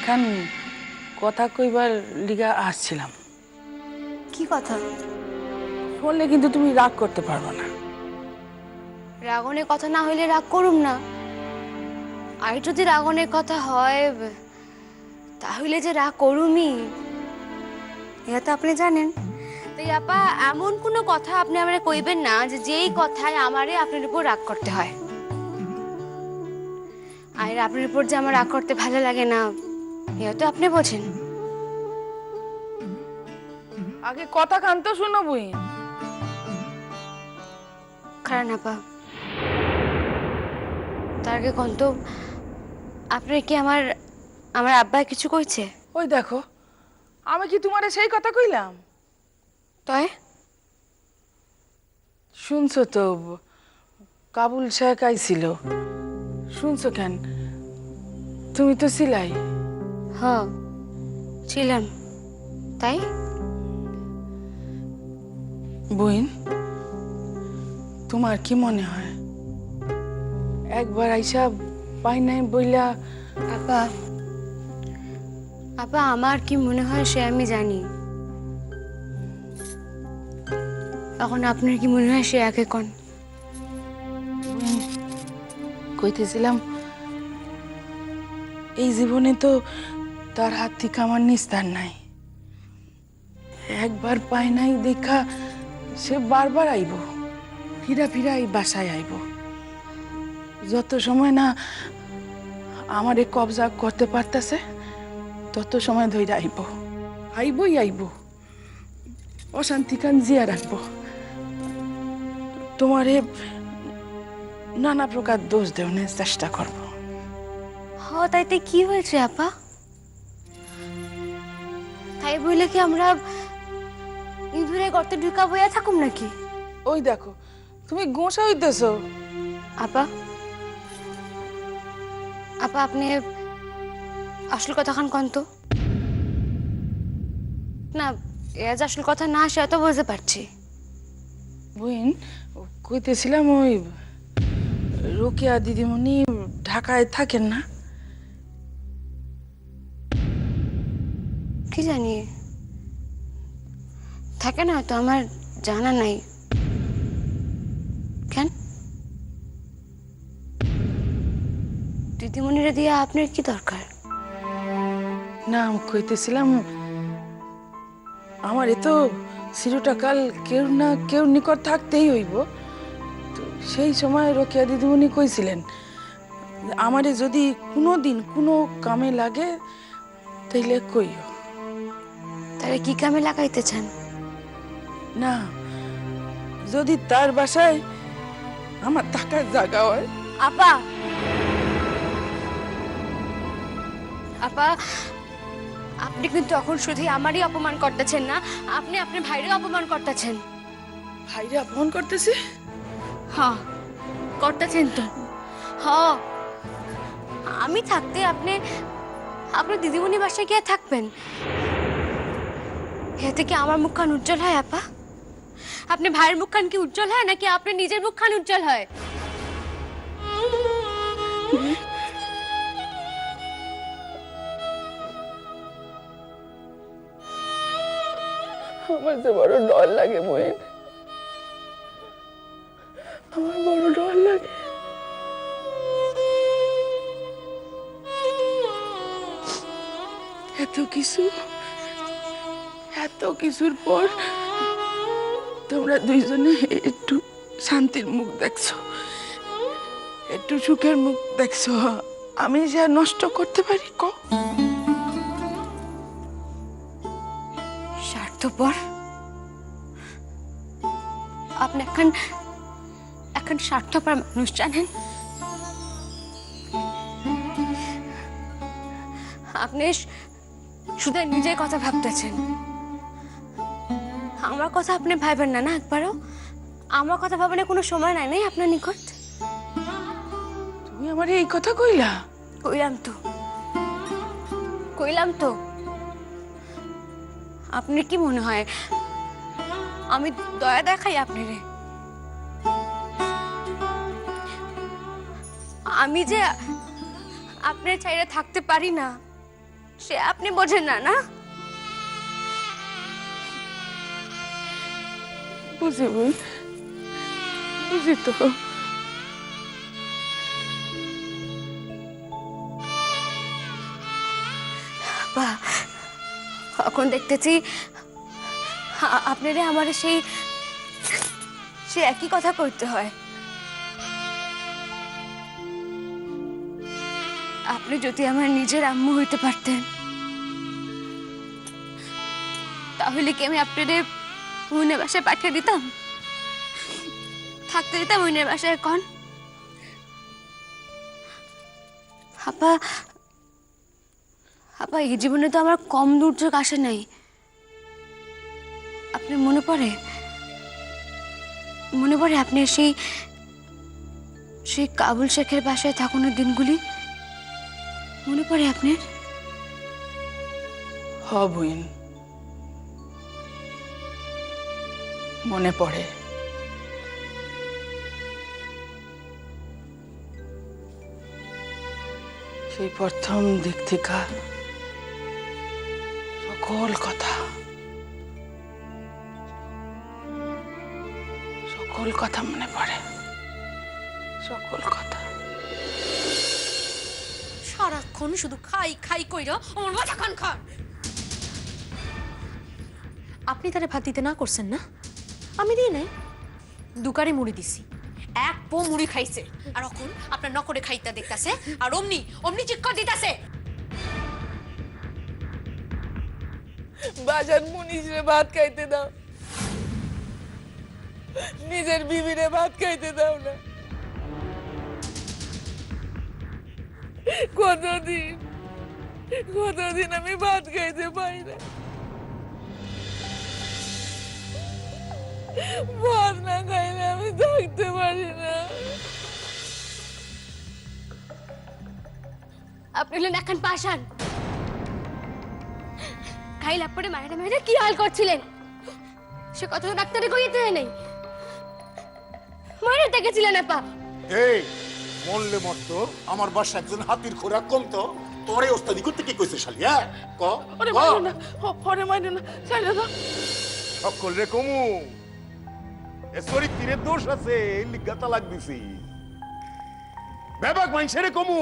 একখান কথা কইবার লিগা আসছিলাম। কি কথা? বললে কিন্তু তুমি রাগ করতে পারবে না। রাগনের কথা না হইলে রাগ করুম না। আর যদি রাগনের কথা হয় তাহলে যে রাগ করুমই এটা তো আপনি জানেন। তাই আপা এমন কোনো কথা আপনি আমারে কইবেন না যে যেই কথায় আমারে আপনার উপর রাগ করতে হয়। আর আপনার উপর যে আমার রাগ করতে ভালো লাগে না এটা তো আপনি বোঝেন। আগে কথা কান তো শুনো বুই। কারণ আপা তার আগে কোন তো আপনার কি আমার আমার আব্বা কিছু কইছে? ওই দেখো, আমি কি তোমারে সেই কথা কইলাম? তাই শুনছো তো, কাবুল শেখ আইছিল। শুনছো কেন? তুমি তো ছিলাই। হ্যাঁ ছিলাম। তাই বুইন, তোমার কি মনে হয় একবার আইসা পাই নাই বইলা? আপা আপা আমার কি মনে হয় সে আমি জানি। এখন আপনার কি মনে হয় সে একে কোন? কইতেছিলাম, এই জীবনে তো তার হাত থেকে আমার নিস্তার নাই। একবার পাই নাই দেখা সে বারবার আইব, ফিরা ফিরা এই বাসায় আইব। যত সময় না আমারে কবজা করতে পারতেছে তত সময় ধরে আইব, আইবই আইব। অশান্তি কান জিয়া রাখবো। তোমারে নানা প্রকার দোষ দেওয়ার চেষ্টা করব। হ তাইতে কি হয়েছে আপা? তাই বইলে কি আমরা ইঁদুরে গর্তে ঢুকা বইয়া থাকুম নাকি? ওই দেখো, তুমি গোসা হইতেছ। আপা আপা আপনি আসল কথা খান কন তো। না এ যে আসল কথা না সে তো বুঝতে পারছি। বুইন, কইতেছিলাম ওই রোকেয়া দিদিমণি ঢাকায় থাকেন না? কি জানি থাকে না তো, আমার জানা নাই। কেন দিদিমণিরা দিয়া আপনার কি দরকার? না, কইতেছিলাম আমার তো চিরটাকাল কেউ না কেউ নিকট থাকতেই হইব। তো সেই সময় রোকেয়া দিদিমণি কইছিলেন আমারে যদি কোনো দিন কোনো কামে লাগে তাইলে কইও। তাহলে কি কামে লাগাইতে চান? না, যদি তার বাসায় আমার থাকার জায়গা হয়। আপা আপা আপনি কিন্তু এখন শুধু আমারই অপমান করতেছেন না, আপনি আপনার ভাইরে অপমান করতেছেন। ভাইরে অপমান করতেছে? হ্যাঁ করতেছেন তো। হ্যাঁ আমি থাকতে আপনি আপনার দিদিমণি বাসায় গিয়ে থাকবেন? এতে কি আমার মুখখান উজ্জ্বল হয় আপা? আপনি ভাইয়ের মুখখান কি উজ্জ্বল হয় নাকি আপনার নিজের মুখখান উজ্জ্বল হয়? আমার যে বড় ডর লাগে বইন, আমার বড় ডর লাগে। এত কিছু, এত কিছুর পর তোমরা দুইজনে একটু শান্তির মুখ দেখছো, একটু সুখের মুখ দেখছো। আমি যা নষ্ট করতে পারি ক? স্বার্থপর। আপনি এখন এখন স্বার্থপর মানুষ জানেন। আপনি শুধু নিজের কথা ভাবতেছেন, আমার কথা আপনি ভাবেন না। না একবারও আমার কথা ভাবনের কোনো সময় নাই নাই আপনার নিকট। তুমি আমার এই কথা কইলা? কইলাম তো, কইলাম তো। আপনার কি মনে হয় আমি দয়া দেখাই আপনারে? আমি যে আপনার চাইরে থাকতে পারি না সে আপনি বোঝেন না, না? বুঝি বোন, বুঝি তো। বা এখন দেখতেছি আপনারে আমার সেই সে একই কথা করতে হয়। আপনি যদি আমার নিজের আম্মু হইতে পারতেন তাহলে কি আমি আপনাদের বোনের বাসায় পাঠিয়ে দিতাম, থাকতে দিতাম বোনের বাসায় এখন? আপা আপা, এই জীবনে তো আমার কম দুর্যোগ আসে নাই। আপনার মনে পড়ে আপনি সেই সেই কাবুল শেখের বাসায় থাকুনের দিনগুলি মনে পড়ে আপনার? হ বোন, মনে পড়ে। সেই প্রথম দিক থেকে সকল কথা মনে পড়ে, সকল কথা। সারাক্ষণ শুধু খাই খাই কইরা আমার মাথা খান খান। আপনি তারে ভাত দিতে না করছেন না? আমি দিই নাই, দুকারে মুড়ি দিছি, এক পো মুড়ি খাইছে, আর এখন আপনার নকরে খাইতে দেখতাছে আর অমনি অমনি চিৎকার দিতাছে। বাজার মুনিশরে ভাত খাইতে দাও, নিজের বিবিরে ভাত খাইতে দাও না। কতদিন আমি ভাত খাইতে পাই না। ভাত না খাইলে আমি থাকতে পারি না। আপনি হলেন এখন পাশান। খাইলে আপনি মায়েরা মায়েরা কি হাল করছিলেন সে কথা তো ডাক্তারে কইতে হয় নাই। মায়েরা দেখেছিলেন আপা। এই মরলে মরতো, আমার বাসা একজন হাতির খোরাক কমতো, তোরে ওস্তাদি করতে কি কইছে শালি? হ্যাঁ ক ওরে মাইরো না, ওরে মাইরো না, ছাইড়া দাও। সকল রে কমু এ চরিত্রের দোষ আছে, লিগা তালাক দিছি। বেবাক মাইনসেরে কমু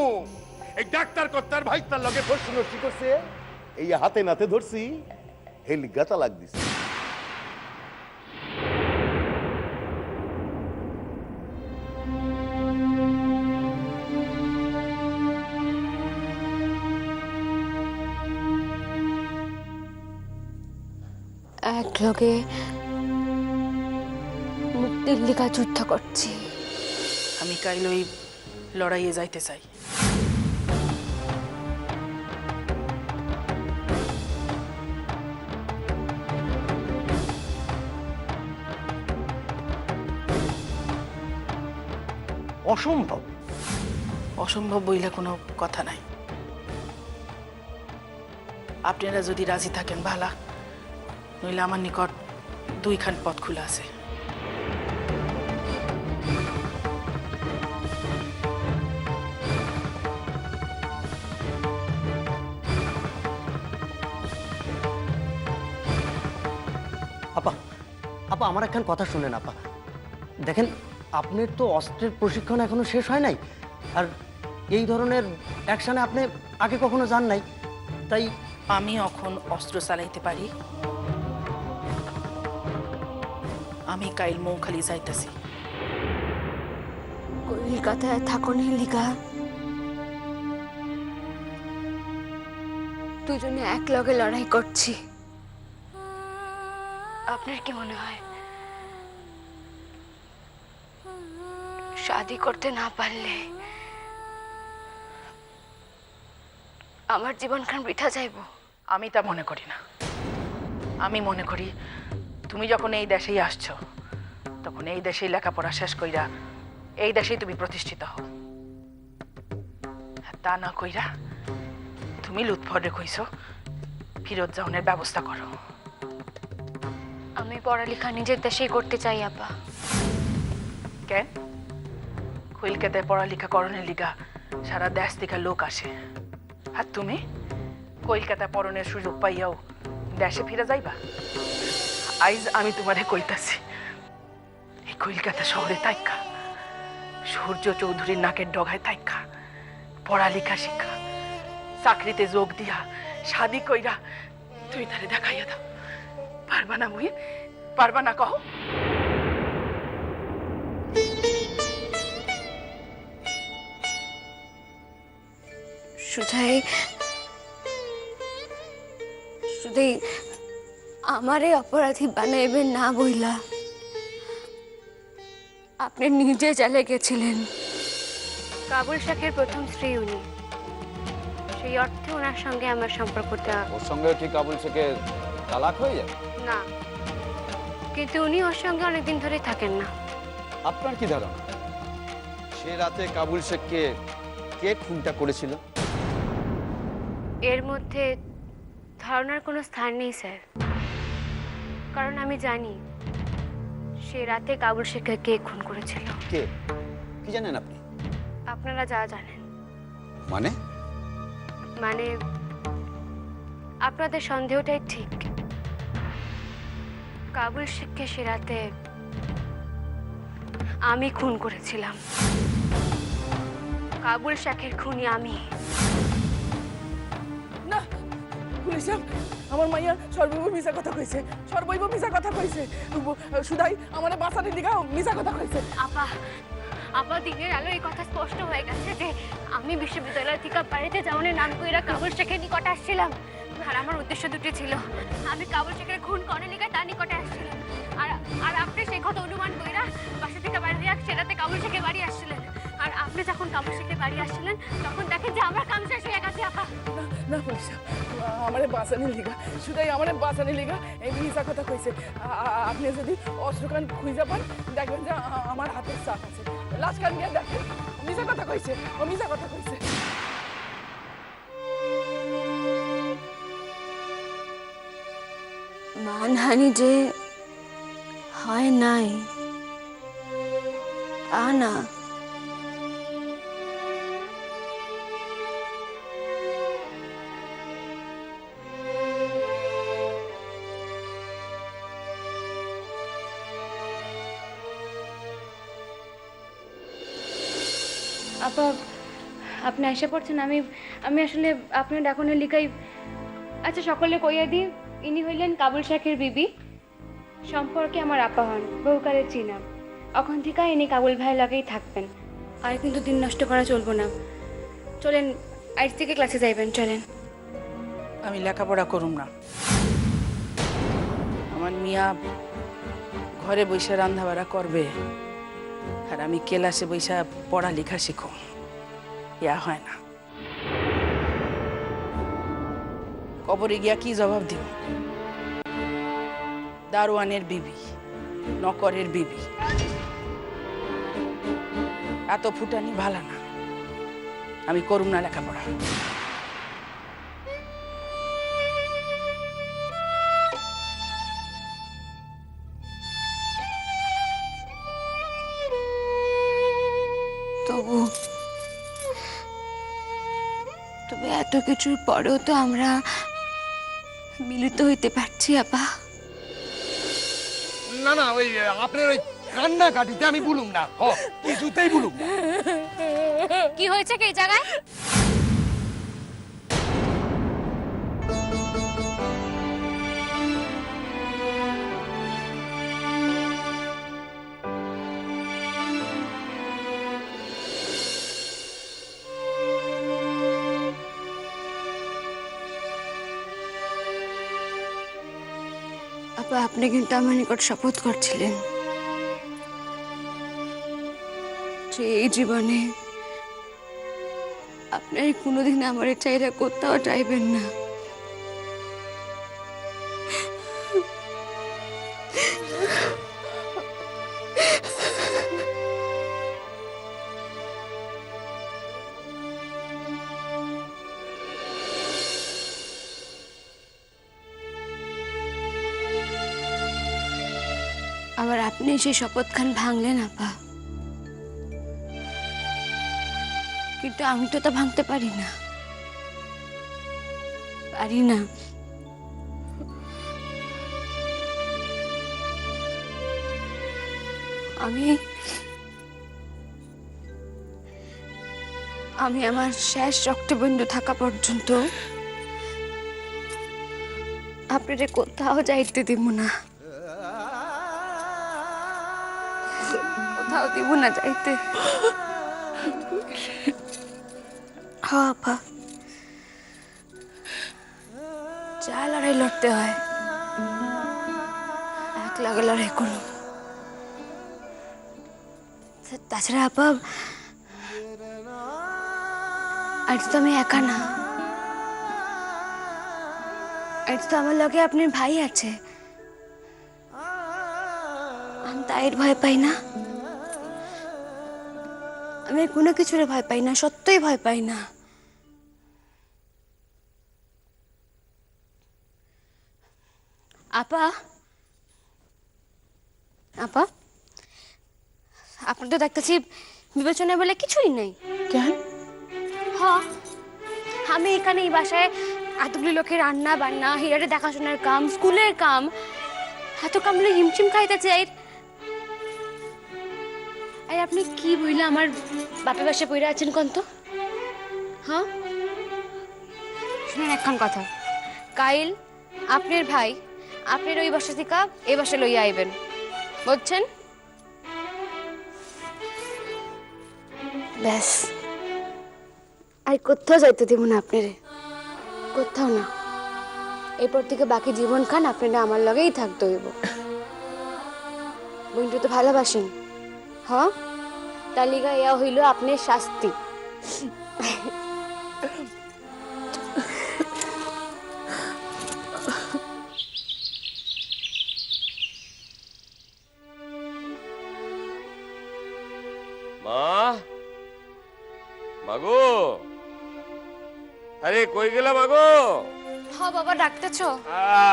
এই ডাক্তার কর্তার ভাই তার লগে প্রশ্ন নষ্টি করছে, এই হাতে নাতে ধরছি, এই লিগা তালাক দিছি। এক লগে মুক্তির লিগা যুদ্ধ করছি। আমি কাইল ওই লড়াইয়ে যাইতে চাই। অসম্ভব। অসম্ভব বইলে কোনো কথা নাই। আপনারা যদি রাজি থাকেন ভালা, নইলে আমার নিকট দুইখান পথ খোলা আছে। আপা আপা আমার একখান কথা শুনেন আপা। দেখেন, আপনার তো অস্ত্রের প্রশিক্ষণ এখনো শেষ হয় নাই, আর এই ধরনের অ্যাকশনে আপনি আগে কখনো যান নাই, তাই আমি এখন অস্ত্র চালাইতে পারি। আমি কাইল মৌখালি যাইতেছি। কলকাতায় থাকুনের লিগা দুজনে এক লগে লড়াই করছি। আপনার কি মনে হয় শাদি করতে না পারলে আমার জীবনখান বৃথা যাইব? আমি তা মনে করি না। আমি মনে করি তুমি যখন এই দেশেই আসছো, তখন এই দেশেই লেখাপড়া শেষ কইরা এই দেশেই তুমি প্রতিষ্ঠিত হও। তা না কইরা তুমি লুৎফরে কইছো ফিরত যাওনের ব্যবস্থা করো। আমি পড়ালেখা নিজের দেশেই করতে চাই আপা। কেন? কলকাতায় পড়ালেখা করণের লিগা সারা দেশ থেকে লোক আসে, আর তুমি কলকাতা পরনের সুযোগ পাইয়াও দেশে ফিরে যাইবা? আইজ আমি তোমারে কইতাছি, এই কলকাতা শহরে তাইকা সূর্য চৌধুরীর নাকের ডগায় তাইকা পড়ালেখা শিক্ষা চাকরিতে যোগ দিয়া শাদি কইরা তুই তারে দেখাইয়া দাও। পারবা না মুই? পারবা না কহ? সুধাই সুধাই আমারে অপরাধী বানাইবেন না বইলা আপনি নিজে চলে গেছিলেন। কাবুল শেখের প্রথম স্ত্রী উনি, সেই অর্থে ওনার সঙ্গে আমার সম্পর্কটা ওর সঙ্গে কি কাবুল শেখের তালাক হয়ে যায়? না, কিন্তু উনি ওর সঙ্গে অনেকদিন ধরে থাকেন না। আপনার কি ধারণা সে রাতে কাবুল শেখকে কে খুনটা করেছিল? এর মধ্যে ধারণার কোনো স্থান নেই স্যার, কারণ আমি জানি সে রাতে কাবুল শেখকে কে খুন করেছিল। কে? কি জানেন আপনি? আপনারা যা জানেন। মানে? মানে আপনাদের সন্দেহটাই ঠিক। কাবুল শেখকে সে রাতে আমি খুন করেছিলাম। কাবুল শেখের খুনি আমি। না পুলিশ সাহেব, আমার মাইয়া সর্বৈব মিশা কথা কইছে, সর্বৈব মিশা কথা কইছে। সুধাই আমারে বাঁচানোর দিকে মিশা কথা কইছে। আপা আপা দিনের আলো এই কথা স্পষ্ট হয়ে গেছে যে আমি বিশ্ববিদ্যালয় থেকে বাড়িতে যাওয়ার নাম কইরা কাবুল শেখের নিকটে আসছিলাম। আর আমার উদ্দেশ্য দুটি ছিল, আমি কাবুল শেখের খুন করার লিগে তার নিকটে আসছিলাম। আর আর আপনি সেই কথা অনুমান কইরা বাসা থেকে বাড়ি সেটাতে কাবুল শেখের বাড়ি আসছিলেন। আর আপনি যখন কাবুল শেখের বাড়ি আসছিলেন তখন দেখেন যে আমার কাম শেষ হয়ে গেছে। আপা না পুলিশ সাহেব, আমারে বাঁচানোর লিগা, সুধাই আমারে বাঁচানোর লিগা এই মিশা কথা কইছে। আপনি যদি অস্ত্রকান খুঁজে পান দেখবেন যে আমার হাতের চাপ আছে। লাশ কান গিয়ে দেখেন, মিশা কথা কইছে, ও মিশা কথা কইছে। মানহানি যে হয় নাই তা না, আপা আপনি এসে পড়ছেন। আমি আমি আসলে আপনার ডাকনের লিখাই। আচ্ছা সকলে কইয়া দিই, ইনি হইলেন কাবুল শেখের বিবি, সম্পর্কে আমার আপা হন, বহুকালের চিনা। এখন থেকে ইনি কাবুল ভাইয়ের লগেই থাকবেন। আর কিন্তু দিন নষ্ট করা চলবো না। চলেন আজ থেকে ক্লাসে যাইবেন, চলেন। আমি লেখাপড়া করুম না। আমার মিয়া ঘরে বসে রান্না বাড়া করবে আর আমি ক্লাসে বসে পড়ালেখা শিখো, ইয়া হয় না। কবরে গিয়া কি জবাব দিব? দারোয়ানের বিবি, নকরের বিবি, এত ফুটানি ভালো না। আমি করুম না লেখাপড়া। তবে এত কিছুর পরেও তো আমরা মিলিত হইতে পারছি আপা। না না, ওই আপনার ওই কান্না কাটিতে আমি বলুম না, কিছুতেই বলুম না। কি হয়েছে কি এই জায়গায়? আপা আপনি কিন্তু আমার নিকট শপথ করছিলেন যে এই জীবনে আপনার কোনোদিন আমার চাইরা কোথাও চাইবেন না। আবার আপনি সেই শপথখান ভাঙলেন আপা, কিন্তু আমি তো তা ভাঙতে পারি না। পারি না। আমি আমি আমার শেষ রক্তবিন্দু থাকা পর্যন্ত আপনারে কোথাও যাইতে দিব না, কোথাও দিব না যাইতে। হ্যাঁ আপা, যা লড়াই লড়তে হয় এক লাগে লড়াই করুন। তাছাড়া আপা, আজ তো আমি একা না, আজ তো আমার লগে আপনার ভাই আছে। আমি তাইর ভয় পাই না, আমি কোনো কিছুর ভয় পাই না, সত্যই ভয় পাই না। আপা, আপা, আপনার তো দেখতেছি বিবেচনা বলে কিছুই নেই। কেন? হ্যাঁ, আমি এখানে এই বাসায় এতগুলি লোকের রান্না বান্না, হিরারে দেখাশোনার কাম, স্কুলের কাম, এত কামলে হিমশিম খাইতে চাই। আর আপনি কি বইলে আমার বাপের বাসায় পড়ে আছেন কোন তো? হ্যাঁ, শুনেন একখান কথা, কাইল আপনার ভাই আপনার ওই বাসা থেকে এই বাসা লইয়া আইবেন, বুঝছেন? ব্যাস, আর কোথাও যাইতে দিব না আপনারে, কোথাও না। এরপর থেকে বাকি জীবন খান আপনারা আমার লগেই থাকতে হইব। বন্ধু তো ভালোবাসেন, হ্যাঁ? তার লিগা ইয়া হইল আপনার শাস্তি। মা, মাগো, আরে কই গেলা মাগো? হ্যাঁ বাবা, ডাকতেছো?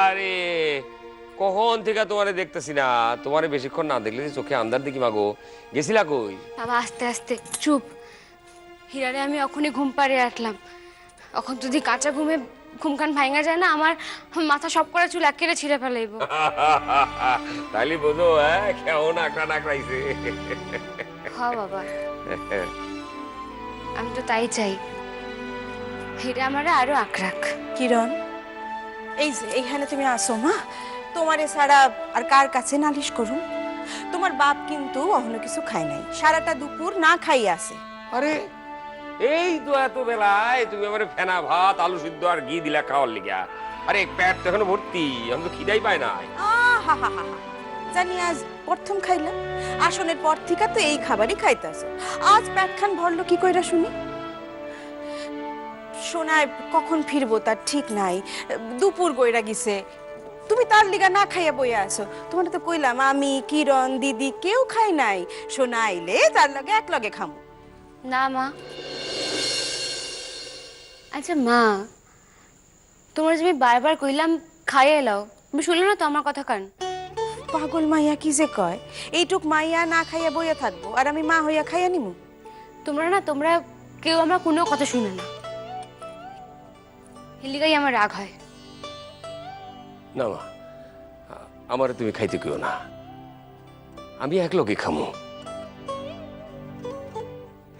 আরে কখন থেকে তোমারে দেখতেছি না, তোমারে বেশিক্ষণ না দেখলে চোখে আন্দার দেখি মাগো। গেছিলা কই? বাবা আস্তে আস্তে, চুপ। হিরারে আমি এখনই ঘুম পাড়িয়ে রাখলাম। এখন যদি কাঁচা ঘুমে ঘুমখান ভাঙা যায় না, আমার মাথা সব করে চুল একেবারে ছিঁড়ে ফেলাইব। তাইলে বোঝো কেমন আঁকড়া নাকড়াইছে। হ্যাঁ বাবা, আমি তো তাই চাই, হিরা আমারে আরো আঁকড়াক। কিরণ, এই যে এইখানে তুমি আসো মা, তোমারে ছাড়া আর কার কাছে নালিশ করুম? তোমার বাপ কিন্তু অন্য কিছু খায় নাই, সারাটা দুপুর না খাই আছে। আরে এই তো এত বেলায় তুমি আমার ফেনা ভাত আলু সিদ্ধ আর ঘি দিলা খাওয়ার লিগা। আরে পেট তো এখনো ভর্তি, আমি তো খিদাই পাই নাই। হা হা হা, জানি আজ প্রথম খাইলাম, আসনের পর থেকে তো এই খাবারই খাইতেছো। আজ পেট খান ভরলো কি কইরা শুনি? সোনায় কখন ফিরবো তার ঠিক নাই, দুপুর গইরা গেছে, তুমি তার লিগা না খাইয়া বইয়া আছো। তোমার তো কইলাম আমি, কিরণ, দিদি কেউ খাই নাই, সোনা আইলে তার লগে এক লগে খামু। না মা, আচ্ছা মা, তোমার যে আমি বারবার কইলাম খাইয়ে এলাও, তুমি শুনলে না তো আমার কথা কান? পাগল মাইয়া কি যে কয়, এইটুক মাইয়া না খাইয়া বইয়া থাকবো আর আমি মা হইয়া খাইয়া নিমু? তোমরা কেউ আমার কোনো কথা শুনে না, এলিগাই আমার রাগ হয়। না মা, আমারে তুমি খাইতে কেউ না, আমি এক লগে খামু।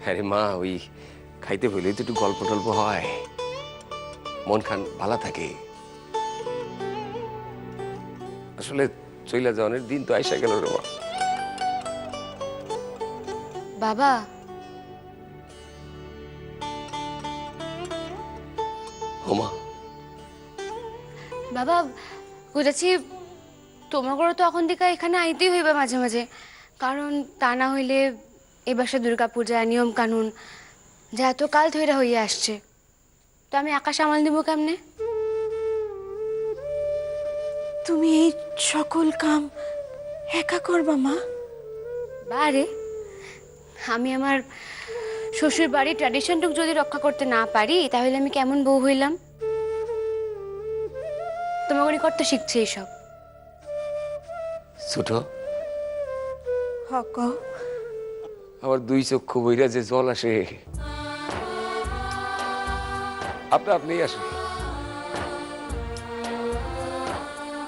আরে মা, ওই খাইতে হইলে তো একটু গল্প টল্প হয়, মন খান ভালো থাকে। আসলে চইলা যাওয়ার দিন তো আইসা গেল রে মা। বাবা, হোমা, বাবা বুঝেছি, তোমার তো এখন থেকে এখানে আইতেই হইবে মাঝে মাঝে, কারণ তা না হইলে এ বাসা দুর্গাপূজা নিয়ম কানুন যা এত কাল ধরে হইয়া আসছে, তো আমি একা সামাল দিব কেমনে? তুমি এই সকল কাম একা করবা মা? বারে, আমি আমার শ্বশুর বাড়ির ট্র্যাডিশনটুকু যদি রক্ষা করতে না পারি, তাহলে আমি কেমন বউ হইলাম? তোমাকে নিকট তো শিখছি এইসব। ছোট, হক আমার দুই চক্ষু বইরা যে জল আসে, আপনি আসে।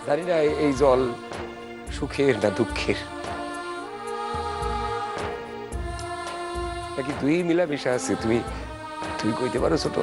জানি না এই জল সুখের না দুঃখের, নাকি দুই মিলা মিশা আছে। তুমি তুমি কইতে পারো ছোট?